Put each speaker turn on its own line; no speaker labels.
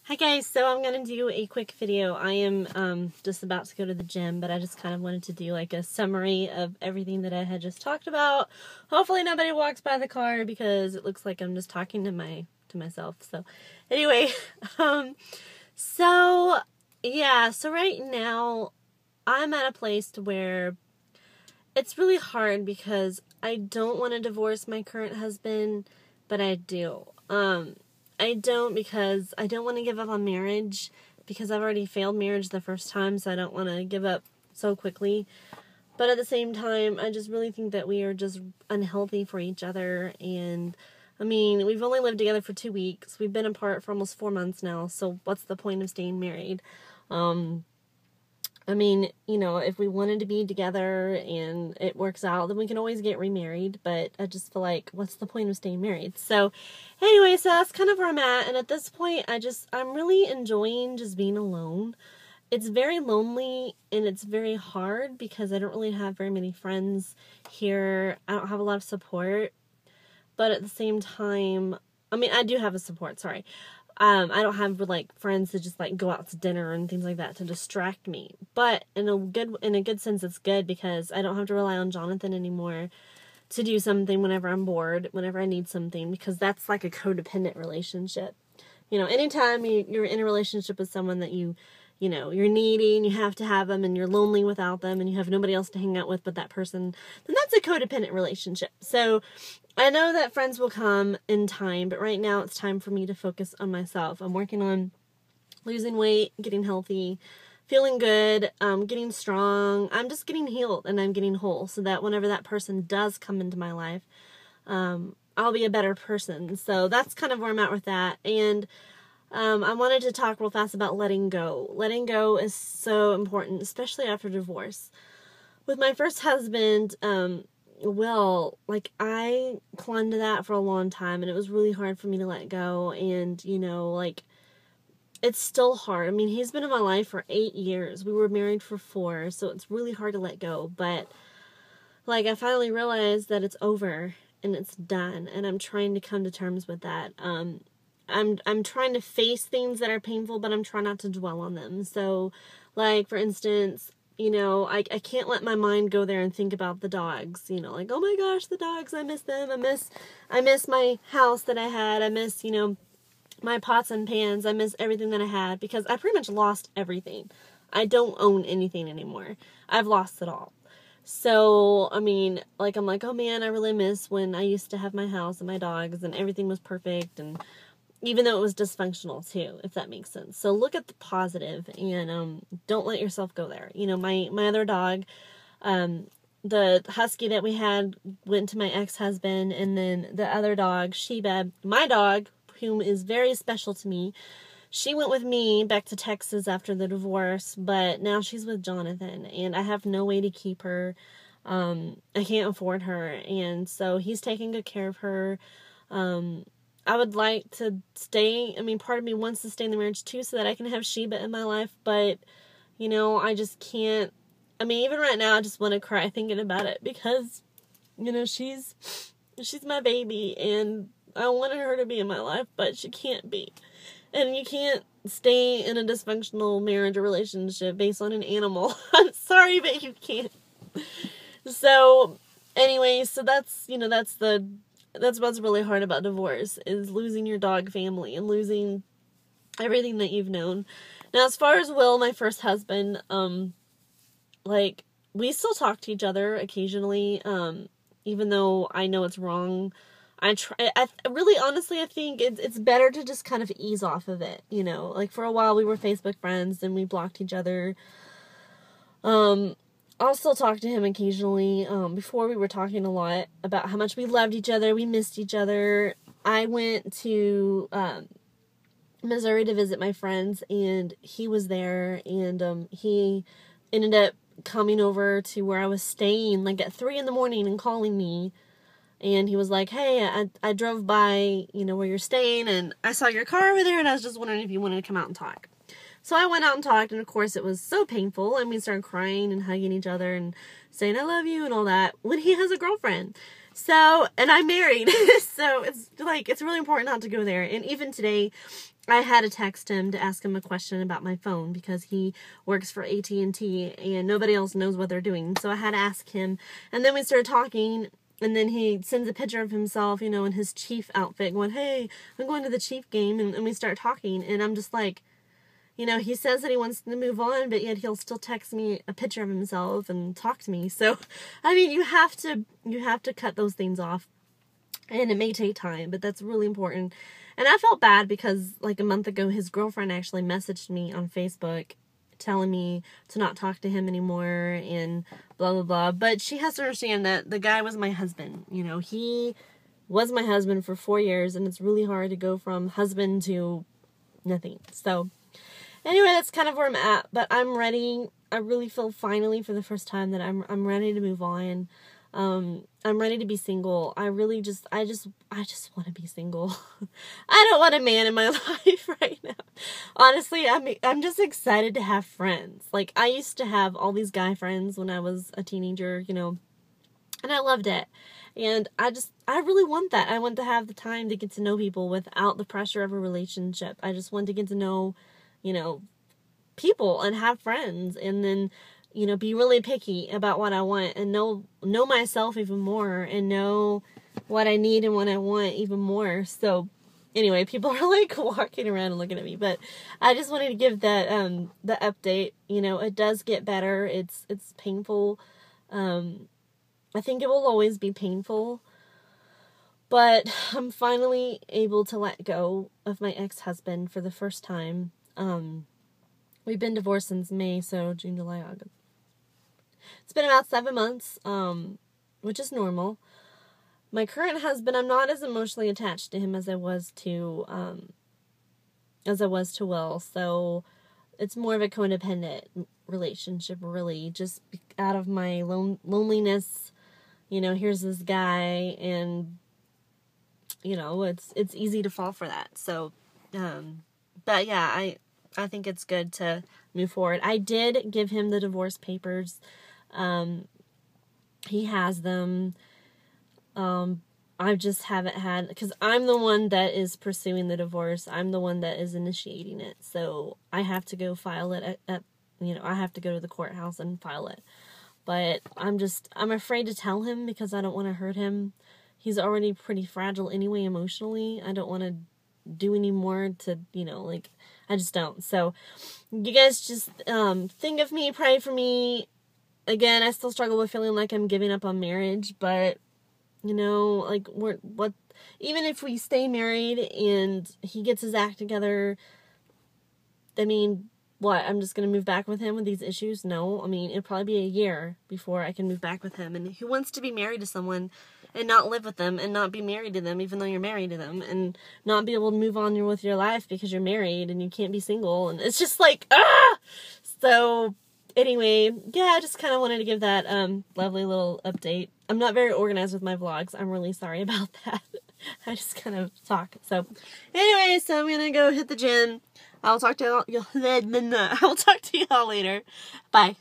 Hi guys, so I'm going to do a quick video. I am just about to go to the gym, but I just kind of wanted to do like a summary of everything that I had just talked about. Hopefully nobody walks by the car because it looks like I'm just talking to myself. So anyway, so right now I'm at a place to where it's really hard because I don't want to divorce my current husband, but I do. I don't because I don't want to give up on marriage because I've already failed marriage the first time, so I don't want to give up so quickly. But at the same time, I just really think that we are just unhealthy for each other. And I mean, we've only lived together for 2 weeks. We've been apart for almost 4 months now. So what's the point of staying married? I mean, you know, if we wanted to be together and it works out, then we can always get remarried. But I just feel like, what's the point of staying married? So anyway, so that's kind of where I'm at. And at this point, I'm really enjoying just being alone. It's very lonely and it's very hard because I don't really have very many friends here. I don't have a lot of support. But at the same time, I mean, I do have a support, sorry. I don't have like friends to just like go out to dinner and things like that to distract me. But in a good sense, it's good because I don't have to rely on Jonathan anymore to do something whenever I'm bored, whenever I need something, because that's like a codependent relationship. You know, anytime you're in a relationship with someone that you know, you're needy and you have to have them and you're lonely without them and you have nobody else to hang out with but that person, then that's a codependent relationship. So I know that friends will come in time, but right now it's time for me to focus on myself. I'm working on losing weight, getting healthy, feeling good, getting strong. I'm just getting healed and I'm getting whole so that whenever that person does come into my life, I'll be a better person. So that's kind of where I'm at with that. And I wanted to talk real fast about letting go. Letting go is so important, especially after divorce. With my first husband, I clung to that for a long time, and it was really hard for me to let go, and, you know, like, it's still hard. I mean, he's been in my life for 8 years. We were married for 4, so it's really hard to let go, but, like, I finally realized that it's over, and it's done, and I'm trying to come to terms with that. I'm trying to face things that are painful, but I'm trying not to dwell on them. So, like, for instance, you know, I can't let my mind go there and think about the dogs, you know, like, oh my gosh, the dogs, I miss them, I miss my house that I had, I miss, you know, my pots and pans, I miss everything that I had, because I pretty much lost everything. I don't own anything anymore. I've lost it all. So, I mean, like, I'm like, oh man, I really miss when I used to have my house and my dogs and everything was perfect, and even though it was dysfunctional too, if that makes sense. So look at the positive and don't let yourself go there. You know, my other dog, the husky that we had went to my ex-husband, and then the other dog, Sheba, my dog, whom is very special to me, she went with me back to Texas after the divorce, but now she's with Jonathan, and I have no way to keep her. I can't afford her, and so he's taking good care of her. I would like to stay, I mean, part of me wants to stay in the marriage too so that I can have Sheba in my life, but, you know, I just can't, I mean, even right now, I just want to cry thinking about it because, you know, she's my baby, and I wanted her to be in my life, but she can't be, and you can't stay in a dysfunctional marriage or relationship based on an animal. I'm sorry, but you can't. So, anyway, so that's, you know, that's what's really hard about divorce, is losing your dog family and losing everything that you've known. Now, as far as Will, my first husband, like, we still talk to each other occasionally, even though I know it's wrong. I really, honestly, I think it's better to just kind of ease off of it, you know. Like, for a while, we were Facebook friends, and we blocked each other. I'll still talk to him occasionally. Before, we were talking a lot about how much we loved each other, we missed each other. I went to Missouri to visit my friends, and he was there, and he ended up coming over to where I was staying, like, at 3 a.m. and calling me, and he was like, hey, I drove by, you know, where you're staying, and I saw your car over there, and I was just wondering if you wanted to come out and talk. So I went out and talked, and of course it was so painful, and we started crying and hugging each other and saying I love you and all that when he has a girlfriend. So, and I'm married. So it's like, it's really important not to go there. And even today, I had to text him to ask him a question about my phone because he works for AT&T and nobody else knows what they're doing. So I had to ask him. And then we started talking, and then he sends a picture of himself, you know, in his Chief outfit going, hey, I'm going to the Chief game. And we start talking, and I'm just like, you know, he says that he wants to move on, but yet he'll still text me a picture of himself and talk to me. So, I mean, you have to cut those things off. And it may take time, but that's really important. And I felt bad because, like, a month ago, his girlfriend actually messaged me on Facebook telling me to not talk to him anymore and blah, blah, blah. But she has to understand that the guy was my husband. You know, he was my husband for 4 years, and it's really hard to go from husband to nothing. So, anyway, that's kind of where I'm at. But I'm ready. I really feel finally for the first time that I'm ready to move on. I'm ready to be single. I just want to be single. I don't want a man in my life right now. Honestly, I'm just excited to have friends. Like, I used to have all these guy friends when I was a teenager, you know, and I loved it. And I really want that. I want to have the time to get to know people without the pressure of a relationship. I just want to get to know, you know, people and have friends, and then, you know, be really picky about what I want and know myself even more and know what I need and what I want even more. So anyway, people are like walking around and looking at me, but I just wanted to give that, the update. You know, it does get better. It's painful. I think it will always be painful, but I'm finally able to let go of my ex-husband for the first time. We've been divorced since May, so June, July, August. It's been about 7 months, which is normal. My current husband, I'm not as emotionally attached to him as I was to Will. So it's more of a codependent relationship, really. Just out of my loneliness, you know, here's this guy, and, you know, it's easy to fall for that. So, but yeah, I think it's good to move forward. I did give him the divorce papers. He has them. I just haven't had, because I'm the one that is pursuing the divorce. I'm the one that is initiating it. So I have to go file it I have to go to the courthouse and file it. But I'm afraid to tell him because I don't want to hurt him. He's already pretty fragile anyway emotionally. I don't want to do any more to, you know, like, I just don't. So you guys just think of me, pray for me. Again, I still struggle with feeling like I'm giving up on marriage, but, you know, like, even if we stay married and he gets his act together, I mean, what, I'm just going to move back with him with these issues? No, I mean, it'll probably be a year before I can move back with him. And who wants to be married to someone and not live with them and not be married to them, even though you're married to them, and not be able to move on with your life because you're married and you can't be single? And it's just like, So anyway, yeah, I just kind of wanted to give that lovely little update. I'm not very organized with my vlogs. I'm really sorry about that. I just kind of talk. So anyway, so I'm going to go hit the gym. I'll talk to y'all later. Bye.